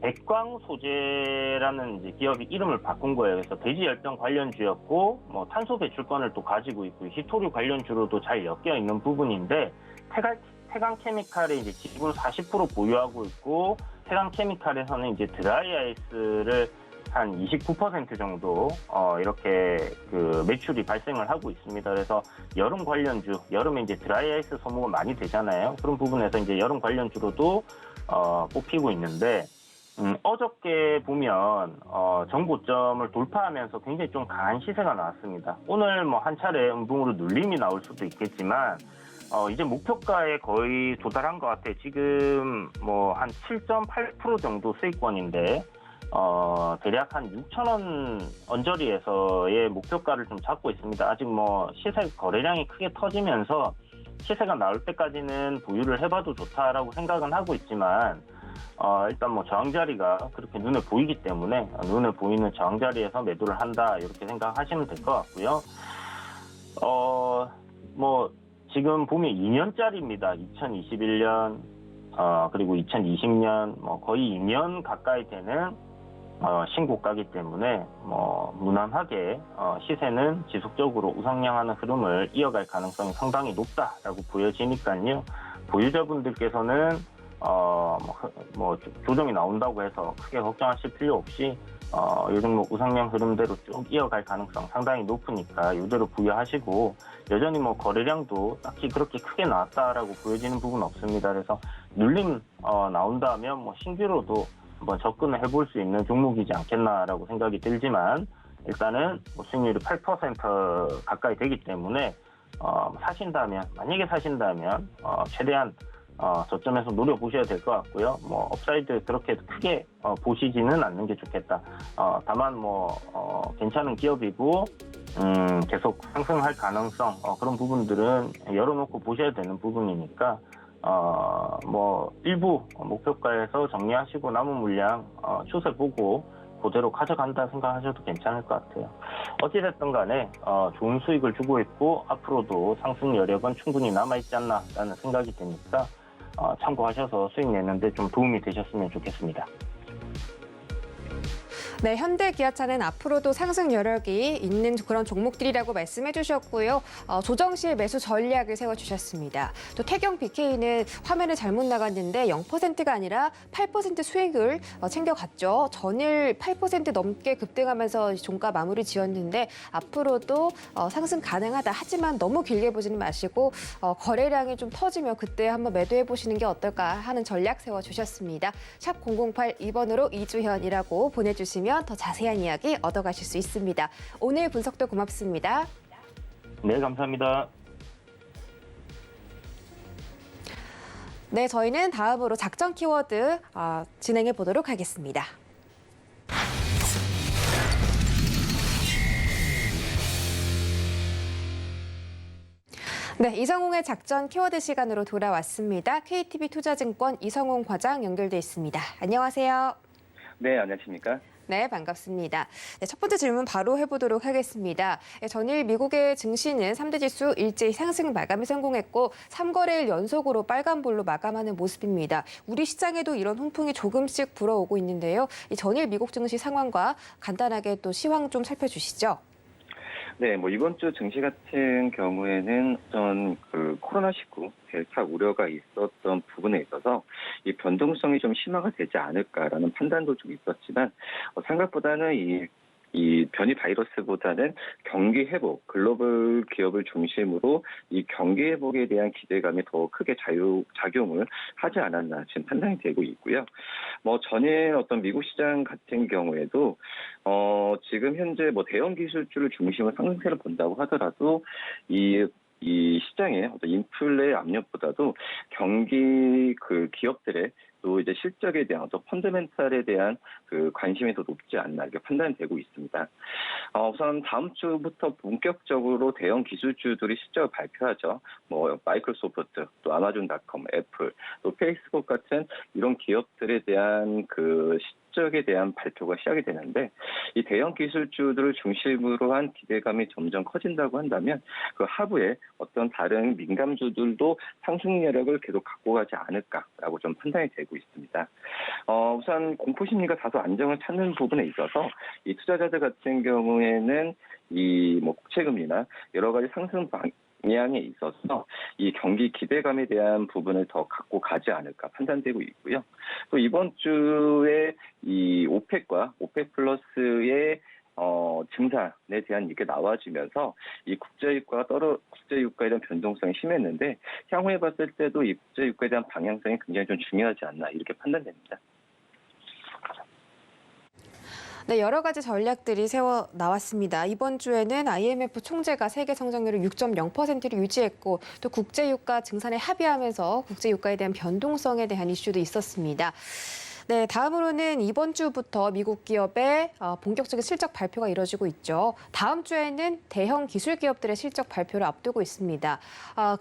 백광 소재라는 이제 기업이 이름을 바꾼 거예요. 그래서 대지 열병 관련주였고 탄소 배출권을 또 가지고 있고 히토류 관련주로도 잘 엮여 있는 부분인데 태강 케미칼에 이제 지분 40% 보유하고 있고 태강 케미칼에서는 이제 드라이 아이스를 한 29% 정도 이렇게 그 매출이 발생을 하고 있습니다. 그래서 여름 관련주, 여름에 이제 드라이 아이스 소모가 많이 되잖아요. 그런 부분에서 이제 여름 관련주로도 뽑히고 있는데 어저께 보면 정고점을 돌파하면서 굉장히 좀 강한 시세가 나왔습니다. 오늘 뭐 한 차례 음봉으로 눌림이 나올 수도 있겠지만 이제 목표가에 거의 도달한 것 같아요. 지금 뭐 한 7.8% 정도 수익권인데 대략 한 6,000원 언저리에서의 목표가를 좀 잡고 있습니다. 아직 뭐 시세 거래량이 크게 터지면서 시세가 나올 때까지는 보유를 해봐도 좋다라고 생각은 하고 있지만 일단 뭐 저항 자리가 그렇게 눈에 보이기 때문에 눈에 보이는 저항 자리에서 매도를 한다 이렇게 생각하시면 될 것 같고요. 뭐 지금 보면 2년짜리입니다. 2021년 그리고 2020년 뭐 거의 2년 가까이 되는 신고가이기 때문에 뭐 무난하게 시세는 지속적으로 우상향하는 흐름을 이어갈 가능성이 상당히 높다라고 보여지니까요. 보유자분들께서는 뭐 조정이 나온다고 해서 크게 걱정하실 필요 없이 요즘 뭐 우상향 흐름대로 쭉 이어갈 가능성 상당히 높으니까 이대로 부여하시고 여전히 뭐 거래량도 딱히 그렇게 크게 나왔다라고 보여지는 부분은 없습니다. 그래서 눌림 나온다면 뭐 신규로도 한번 접근을 해볼 수 있는 종목이지 않겠나라고 생각이 들지만 일단은 뭐 수익률이 8% 가까이 되기 때문에 만약에 사신다면 최대한 저점에서 노려보셔야 될 것 같고요. 뭐 업사이드 그렇게 크게 보시지는 않는 게 좋겠다. 다만 뭐 괜찮은 기업이고 계속 상승할 가능성 그런 부분들은 열어놓고 보셔야 되는 부분이니까 뭐 일부 목표가에서 정리하시고 남은 물량 추세 보고 그대로 가져간다 생각하셔도 괜찮을 것 같아요. 어찌됐든 간에 좋은 수익을 주고 있고 앞으로도 상승 여력은 충분히 남아있지 않나라는 생각이 드니까 참고하셔서 수익 내는데 좀 도움이 되셨으면 좋겠습니다. 네, 현대기아차는 앞으로도 상승 여력이 있는 그런 종목들이라고 말씀해 주셨고요. 조정 시에 매수 전략을 세워주셨습니다. 또 태경 BK는 화면에 잘못 나갔는데 0%가 아니라 8% 수익을 챙겨갔죠. 전일 8% 넘게 급등하면서 종가 마무리 지었는데 앞으로도 상승 가능하다. 하지만 너무 길게 보지는 마시고 거래량이 좀 터지면 그때 한번 매도해 보시는 게 어떨까 하는 전략 세워주셨습니다. 샵 008 이주현이라고 보내주시면 더 자세한 이야기 얻어가실 수 있습니다. 오늘 분석도 고맙습니다. 네, 감사합니다. 네, 저희는 다음으로 작전 키워드 진행해 보도록 하겠습니다. 네, 이성웅의 작전 키워드 시간으로 돌아왔습니다. KTB 투자증권 이성웅 과장 연결돼 있습니다. 안녕하세요. 네, 안녕하십니까? 네, 반갑습니다. 네, 첫 번째 질문 바로 해보도록 하겠습니다. 전일 미국의 증시는 3대 지수 일제히 상승 마감에 성공했고 3거래일 연속으로 빨간불로 마감하는 모습입니다. 우리 시장에도 이런 훈풍이 조금씩 불어오고 있는데요. 이 전일 미국 증시 상황과 간단하게 또 시황 좀 살펴주시죠. 네, 뭐 이번 주 증시 같은 경우에는 어떤 코로나19 델타 우려가 있었던 부분에 있어서 이 변동성이 좀 심화가 되지 않을까라는 판단도 좀 있었지만 생각보다는 이 변이 바이러스보다는 경기 회복, 글로벌 기업을 중심으로 이 경기 회복에 대한 기대감이 더 크게 작용을 하지 않았나 지금 판단이 되고 있고요. 뭐 전일 어떤 미국 시장 같은 경우에도 지금 현재 뭐 대형 기술주를 중심으로 상승세를 본다고 하더라도 이 시장의 어떤 인플레 압력보다도 경기 기업들의 또 이제 실적에 대한 어떤 펀더멘탈에 대한 관심이 더 높지 않나 이렇게 판단되고 있습니다. 우선 다음 주부터 본격적으로 대형 기술주들이 실적을 발표하죠. 뭐 마이크로소프트, 또 아마존닷컴, 애플, 또 페이스북 같은 이런 기업들에 대한 실적에 대한 발표가 시작이 되는데 이 대형 기술주들을 중심으로 한 기대감이 점점 커진다고 한다면 그 하부에 어떤 다른 민감주들도 상승 여력을 계속 갖고 가지 않을까라고 좀 판단이 되고 있습니다. 우선 공포 심리가 다소 안정을 찾는 부분에 있어서 이 투자자들 같은 경우에는 이 뭐 국채금리나 여러 가지 상승 방향에 있어서 이 경기 기대감에 대한 부분을 더 갖고 가지 않을까 판단되고 있고요. 또 이번 주에 이 오펙과 오펙 플러스의 증산에 대한 얘기가 나와지면서 이 국제유가에 대한 변동성이 심했는데 향후에 봤을 때도 이 국제유가에 대한 방향성이 굉장히 좀 중요하지 않나 이렇게 판단됩니다. 네, 여러 가지 전략들이 세워 나왔습니다. 이번 주에는 IMF 총재가 세계 성장률을 6.0%로 유지했고 또 국제유가 증산에 합의하면서 국제유가에 대한 변동성에 대한 이슈도 있었습니다. 네, 다음으로는 이번 주부터 미국 기업의 본격적인 실적 발표가 이뤄지고 있죠. 다음 주에는 대형 기술 기업들의 실적 발표를 앞두고 있습니다.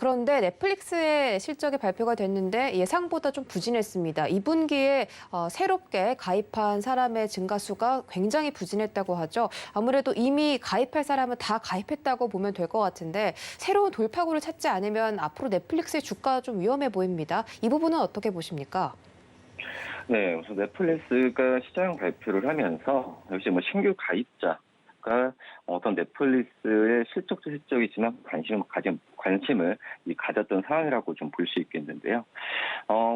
그런데 넷플릭스의 실적이 발표가 됐는데 예상보다 좀 부진했습니다. 2분기에 새롭게 가입한 사람의 증가 수가 굉장히 부진했다고 하죠. 아무래도 이미 가입할 사람은 다 가입했다고 보면 될 것 같은데 새로운 돌파구를 찾지 않으면 앞으로 넷플릭스의 주가가 좀 위험해 보입니다. 이 부분은 어떻게 보십니까? 네, 우선 넷플릭스가 시장 발표를 하면서 역시 뭐 신규 가입자가 어떤 넷플릭스의 실적도 실적이지만 관심을 가졌던 상황이라고 좀 볼 수 있겠는데요.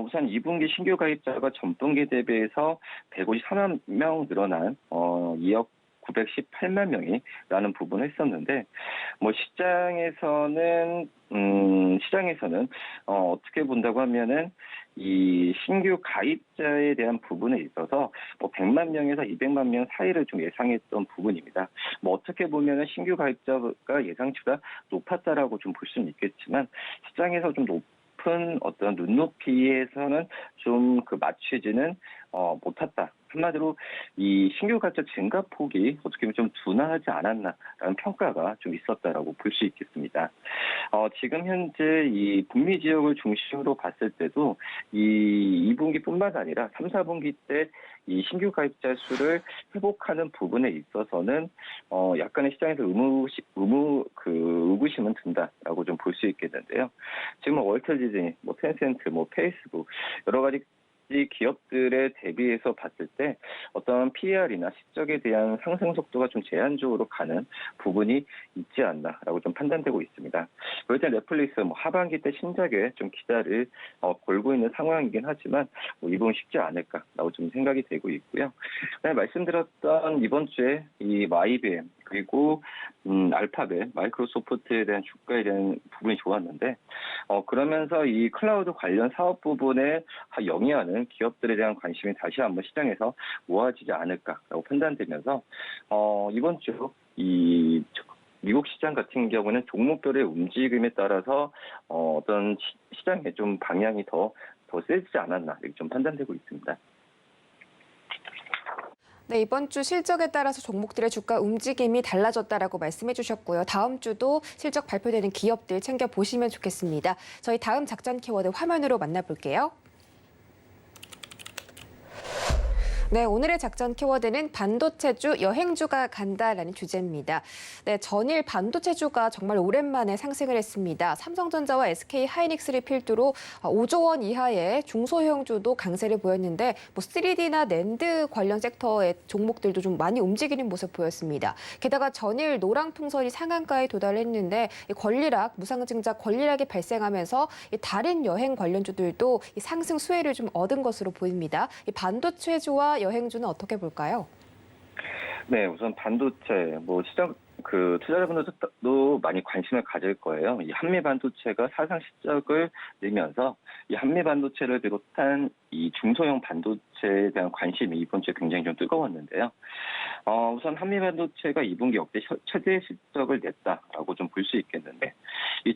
우선 2분기 신규 가입자가 전분기 대비해서 153만 명 늘어난 2억 918만 명이라는 부분을 했었는데, 뭐 시장에서는 어떻게 본다고 하면은 이 신규 가입자에 대한 부분에 있어서 뭐 100만 명에서 200만 명 사이를 좀 예상했던 부분입니다. 뭐 어떻게 보면은 신규 가입자가 예상치보다 높았다라고 좀 볼 수는 있겠지만 시장에서 좀 높은 어떤 눈높이에서는 좀 맞추지는 못했다. 한마디로 이 신규 가입자 증가 폭이 어떻게 보면 좀 둔화하지 않았나라는 평가가 좀 있었다라고 볼 수 있겠습니다. 지금 현재 이 북미 지역을 중심으로 봤을 때도 이 2분기뿐만 아니라 3, 4분기 때 이 신규 가입자 수를 회복하는 부분에 있어서는 약간의 시장에서 의구심은 든다라고 좀 볼 수 있겠는데요. 지금 월트 디즈니, 뭐 텐센트, 뭐 페이스북 여러 가지 기업들에 대비해서 봤을 때 어떤 PER이나 실적에 대한 상승 속도가 좀 제한적으로 가는 부분이 있지 않나라고 좀 판단되고 있습니다. 그럴 때 넷플릭스 뭐 하반기 때 신작에 좀 기대를 걸고 있는 상황이긴 하지만 뭐 이번 쉽지 않을까라고 좀 생각이 되고 있고요. 말씀드렸던 이번 주에 이 IBM 그리고 알파벳, 마이크로소프트에 대한 주가에 대한 부분이 좋았는데 그러면서 이 클라우드 관련 사업 부분에 영위하는 기업들에 대한 관심이 다시 한번 시장에서 모아지지 않을까라고 판단되면서 이번 주 이 미국 시장 같은 경우는 종목별의 움직임에 따라서 어떤 시장의 좀 방향이 더 세지 않았나 이렇게 좀 판단되고 있습니다. 네, 이번 주 실적에 따라서 종목들의 주가 움직임이 달라졌다라고 말씀해 주셨고요. 다음 주도 실적 발표되는 기업들 챙겨보시면 좋겠습니다. 저희 다음 작전 키워드 화면으로 만나볼게요. 네, 오늘의 작전 키워드는 반도체주, 여행주가 간다라는 주제입니다. 네, 전일 반도체주가 정말 오랜만에 상승을 했습니다. 삼성전자와 SK 하이닉스를 필두로 5조 원 이하의 중소형주도 강세를 보였는데 3D나 낸드 관련 섹터의 종목들도 좀 많이 움직이는 모습 보였습니다. 게다가 전일 노랑풍선이 상한가에 도달했는데 무상증자 권리락이 발생하면서 다른 여행 관련주들도 상승 수혜를 좀 얻은 것으로 보입니다. 반도체주와 여행주는 어떻게 볼까요? 네, 우선 반도체, 시장, 투자자분들도 많이 관심을 가질 거예요. 이 한미 반도체가 사상 실적을 내면서 이 한미 반도체를 비롯한 이 중소형 반도체에 대한 관심이 이번 주에 굉장히 좀 뜨거웠는데요. 우선 한미 반도체가 2분기 역대 최대 실적을 냈다라고 좀 볼 수 있겠는데,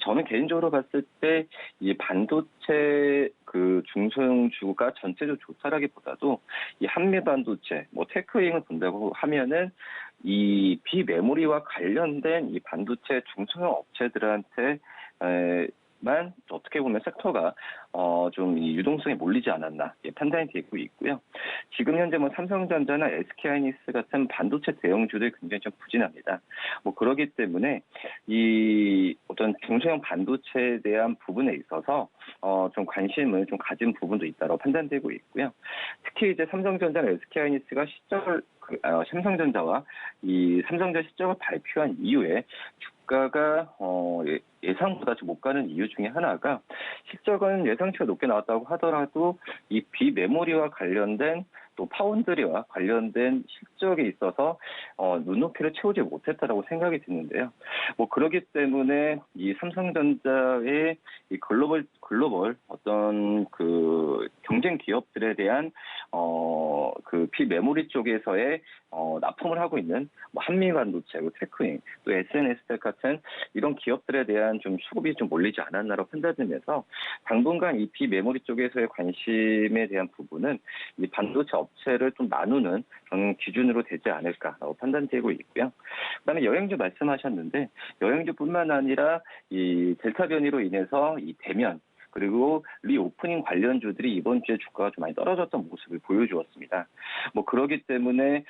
저는 개인적으로 봤을 때 이 반도체 중소형 주가 전체적으로 좋다라기보다도 이 한미 반도체, 테크윙을 본다고 하면은 이 비메모리와 관련된 이 반도체 중소형 업체들한테 만 어떻게 보면 섹터가 좀 이 유동성에 몰리지 않았나 판단이 되고 있고요. 지금 현재 삼성전자나 SK하이닉스 같은 반도체 대형주들 굉장히 좀 부진합니다. 그러기 때문에 이 어떤 중소형 반도체에 대한 부분에 있어서 좀 관심을 좀 가진 부분도 있다고 판단되고 있고요. 특히 이제 삼성전자나 SK하이닉스가 삼성전자와 이 삼성전자 실적을 발표한 이후에 주가가 예상보다 좀 못 가는 이유 중에 하나가 실적은 예상치가 높게 나왔다고 하더라도 이 비메모리와 관련된 또 파운드리와 관련된 실적에 있어서 눈높이를 채우지 못했다라고 생각이 드는데요. 뭐 그렇기 때문에 이 삼성전자의 이 글로벌 어떤 그 경쟁 기업들에 대한 그 비메모리 쪽에서의 납품을 하고 있는 뭐 한미반도체, 테크닉, 또 SNS텍 같은 이런 기업들에 대한 좀 수급이 좀 몰리지 않았나라고 판단되면서 당분간 이 비메모리 쪽에서의 관심에 대한 부분은 이 반도체 업체를 좀 나누는 그런 기준으로 되지 않을까라고 판단되고 있고요. 그다음에 여행주 말씀하셨는데 여행주뿐만 아니라 이 델타 변이로 인해서 이 대면 그리고 리오프닝 관련주들이 이번 주에 주가가 좀 많이 떨어졌던 모습을 보여주었습니다. 뭐 그러기 때문에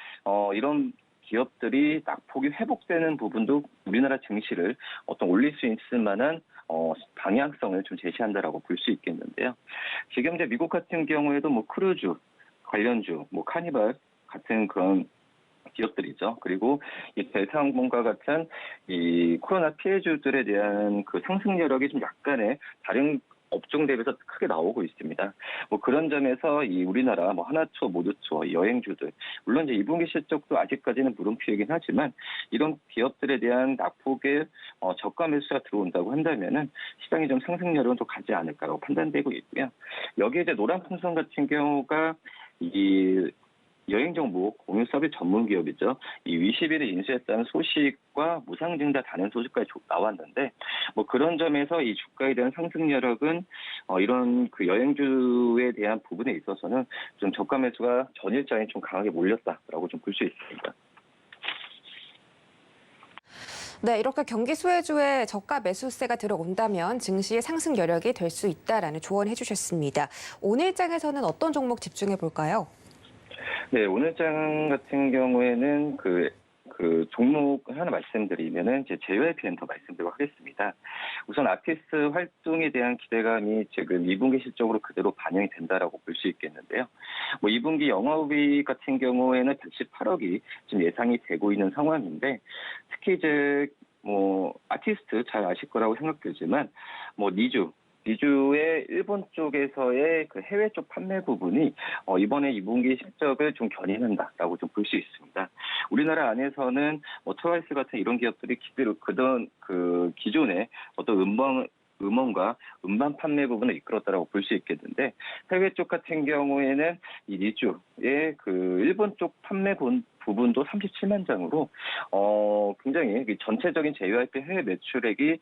이런 기업들이 낙폭이 회복되는 부분도 우리나라 증시를 어떤 올릴 수 있을 만한 방향성을 좀 제시한다라고 볼 수 있겠는데요. 지금 이제 미국 같은 경우에도 뭐 크루즈 관련주, 뭐 카니발 같은 그런 기업들이죠. 그리고 이 델타항공과 같은 이 코로나 피해주들에 대한 그 상승 여력이 좀 약간의 다른 업종 대비해서 크게 나오고 있습니다. 뭐 그런 점에서 이 우리나라 뭐 하나투어, 모두투어, 여행주들 물론 이제 2분기 실적도 아직까지는 물음표이긴 하지만 이런 기업들에 대한 낙폭의 저가 매수가 들어온다고 한다면은 시장이 좀 상승 여력은 또 가지 않을까라고 판단되고 있고요. 여기에 이제 노란풍선 같은 경우가 이 여행정보 공유 서비스 전문 기업이죠. 이 위시비를 인수했다는 소식과 무상증자 단행 소식까지 나왔는데, 뭐 그런 점에서 이 주가에 대한 상승 여력은 이런 그 여행주에 대한 부분에 있어서는 좀 저가 매수가 전일장에 좀 강하게 몰렸다라고 좀 볼 수 있습니다. 네, 이렇게 경기 수혜주에 저가 매수세가 들어온다면 증시의 상승 여력이 될 수 있다라는 조언해 주셨습니다. 오늘장에서는 어떤 종목 집중해 볼까요? 네, 오늘 장 같은 경우에는 그 종목 하나 말씀드리면은 제 JYP 엔터 말씀드리도록 하겠습니다. 우선 아티스트 활동에 대한 기대감이 지금 2분기 실적으로 그대로 반영이 된다라고 볼 수 있겠는데요. 뭐 2분기 영업이익 같은 경우에는 118억이 지금 예상이 되고 있는 상황인데 특히 이제 뭐 아티스트 잘 아실 거라고 생각되지만 뭐 니주의 일본 쪽에서의 그 해외 쪽 판매 부분이 이번에 2분기 실적을 좀 견인한다라고 좀 볼 수 있습니다. 우리나라 안에서는 뭐 트와이스 같은 이런 기업들이 기존의 어떤 음원과 음반 판매 부분을 이끌었다라고 볼 수 있겠는데 해외 쪽 같은 경우에는 이 니주의 그 일본 쪽 판매 부분도 37만 장으로 굉장히 전체적인 JYP 해외 매출액이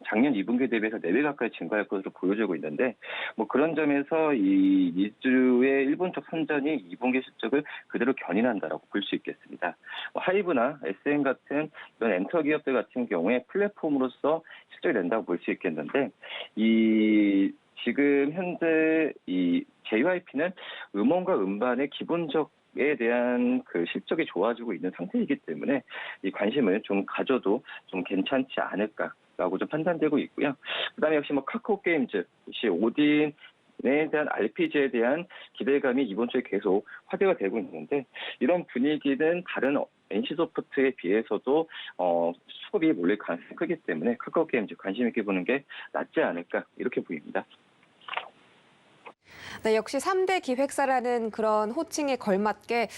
작년 2분기 대비해서 4배 가까이 증가할 것으로 보여지고 있는데 뭐 그런 점에서 이 니즈의 일본 쪽 선전이 2분기 실적을 그대로 견인한다라고 볼 수 있겠습니다. 뭐 하이브나 SM 같은 이런 엔터 기업들 같은 경우에 플랫폼으로서 실적이 낸다고 볼 수 있겠는데 이 지금 현재 이 JYP는 음원과 음반의 에 대한 그 실적이 좋아지고 있는 상태이기 때문에 이 관심을 좀 가져도 좀 괜찮지 않을까라고 좀 판단되고 있고요. 그다음에 역시 뭐 카카오 게임즈, 역시 오딘에 대한 RPG에 대한 기대감이 이번 주에 계속 화제가 되고 있는데 이런 분위기는 다른 NC소프트에 비해서도 수급이 몰릴 가능성이 크기 때문에 카카오 게임즈 관심 있게 보는 게 낫지 않을까 이렇게 보입니다. 네, 역시 3대 기획사라는 그런 호칭에 걸맞게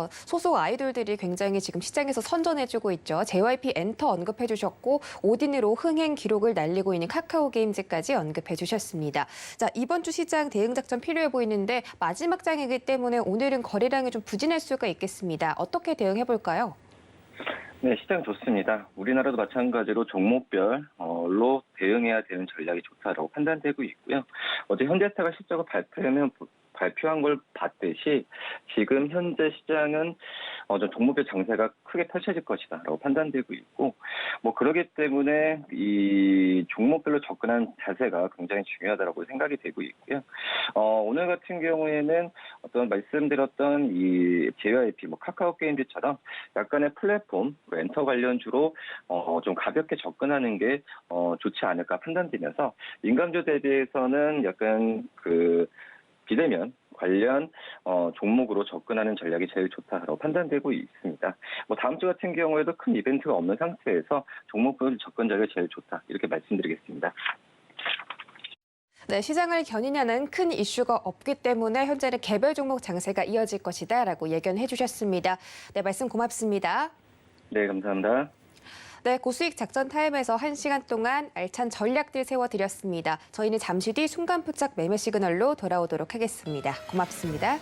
소속 아이돌들이 굉장히 지금 시장에서 선전해주고 있죠. JYP 엔터 언급해 주셨고 오딘으로 흥행 기록을 날리고 있는 카카오 게임즈까지 언급해 주셨습니다. 자, 이번 주 시장 대응 작전 필요해 보이는데 마지막 장이기 때문에 오늘은 거래량이 좀 부진할 수가 있겠습니다. 어떻게 대응해 볼까요? 네, 시장 좋습니다. 우리나라도 마찬가지로 종목별로 대응해야 되는 전략이 좋다라고 판단되고 있고요. 어제 현대차가 실적을 발표한 걸 봤듯이 지금 현재 시장은 좀 종목별 장세가 크게 펼쳐질 것이다라고 판단되고 있고 뭐 그렇기 때문에 이 종목별로 접근한 자세가 굉장히 중요하다라고 생각이 되고 있고요. 오늘 같은 경우에는 어떤 말씀드렸던 이 JYP 뭐 카카오 게임즈처럼 약간의 플랫폼 엔터 관련주로 좀 가볍게 접근하는 게 좋지 않을까 판단되면서 민감주 대비해서는 약간 그 비대면 관련 종목으로 접근하는 전략이 제일 좋다라고 판단되고 있습니다. 뭐 다음 주 같은 경우에도 큰 이벤트가 없는 상태에서 종목별 접근 전략이 제일 좋다 이렇게 말씀드리겠습니다. 네, 시장을 견인하는 큰 이슈가 없기 때문에 현재는 개별 종목 장세가 이어질 것이다라고 예견해 주셨습니다. 네, 말씀 고맙습니다. 네, 감사합니다. 네, 고수익 작전 타임에서 1시간 동안 알찬 전략들 세워드렸습니다. 저희는 잠시 뒤 순간포착 매매 시그널로 돌아오도록 하겠습니다. 고맙습니다.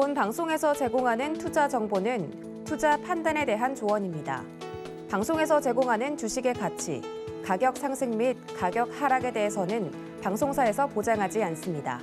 본 방송에서 제공하는 투자 정보는 투자 판단에 대한 조언입니다. 방송에서 제공하는 주식의 가치, 가격 상승 및 가격 하락에 대해서는 방송사에서 보장하지 않습니다.